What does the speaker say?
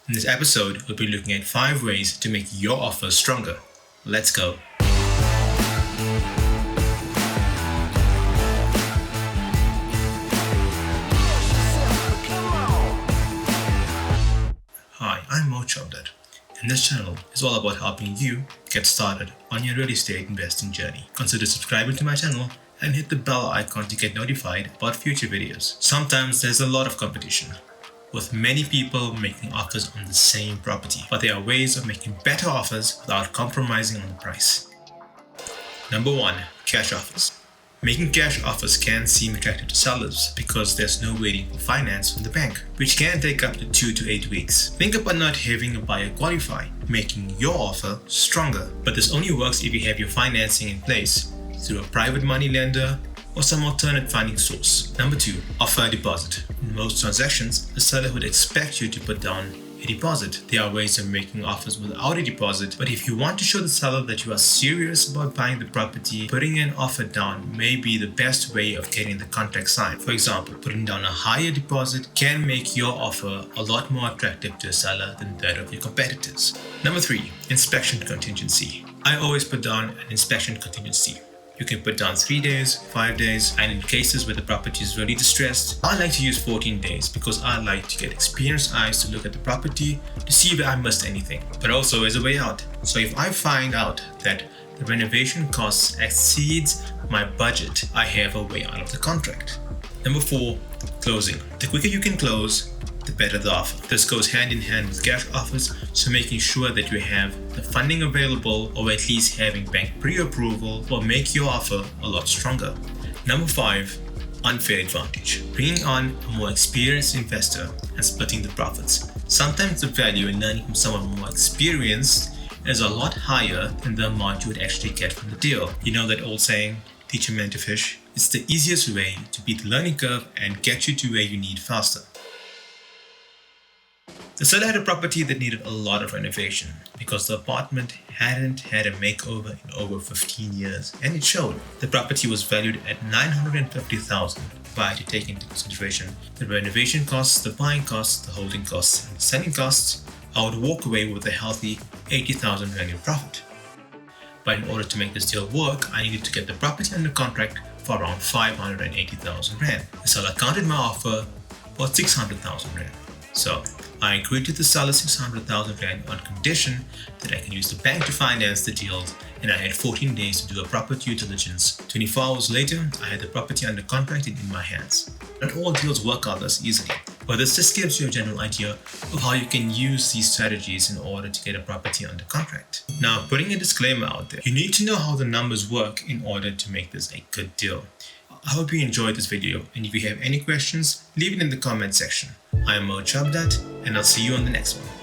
In this episode, we'll be looking at 5 ways to make your offer stronger. Let's go! Hi, I'm Chopdat, and this channel is all about helping you get started on your real estate investing journey. Consider subscribing to my channel and hit the bell icon to get notified about future videos. Sometimes there's a lot of competition, with many people making offers on the same property, but there are ways of making better offers without compromising on the price. Number 1. Cash offers. Making cash offers can seem attractive to sellers because there's no waiting for finance from the bank, which can take up to 2 to 8 weeks. Think about not having a buyer qualify, making your offer stronger. But this only works if you have your financing in place through a private money lender or some alternate funding source. Number 2. Offer a deposit. In most transactions, the seller would expect you to put down a deposit. There are ways of making offers without a deposit, but if you want to show the seller that you are serious about buying the property, putting an offer down may be the best way of getting the contract signed. For example, putting down a higher deposit can make your offer a lot more attractive to a seller than that of your competitors. Number 3. Inspection contingency. I always put down an inspection contingency. You can put down 3 days, 5 days, and in cases where the property is really distressed, I like to use 14 days because I like to get experienced eyes to look at the property to see if I missed anything, but also as a way out. So if I find out that the renovation costs exceeds my budget, I have a way out of the contract. Number 4. Closing. The quicker you can close, the better the offer. This goes hand in hand with cash offers, so making sure that you have the funding available or at least having bank pre-approval will make your offer a lot stronger. Number 5. Unfair advantage. Bringing on a more experienced investor and splitting the profits. Sometimes the value in learning from someone more experienced is a lot higher than the amount you would actually get from the deal. You know that old saying, teach a man to fish? It's the easiest way to beat the learning curve and get you to where you need faster. The seller had a property that needed a lot of renovation because the apartment hadn't had a makeover in over 15 years, and it showed. The property was valued at $950,000 prior to taking into consideration the renovation costs, the buying costs, the holding costs, and the selling costs. I would walk away with a healthy $80,000 annual profit. But in order to make this deal work, I needed to get the property under contract for around $580,000. The seller counted my offer for $600,000. So I agreed to the seller's $600,000 on condition that I can use the bank to finance the deal, and I had 14 days to do a proper due diligence. 24 hours later, I had the property under contract and in my hands. Not all deals work out this easily, but this just gives you a general idea of how you can use these strategies in order to get a property under contract. Now, putting a disclaimer out there, you need to know how the numbers work in order to make this a good deal. I hope you enjoyed this video, and if you have any questions, leave it in the comment section. I am Chopdat, and I'll see you on the next one.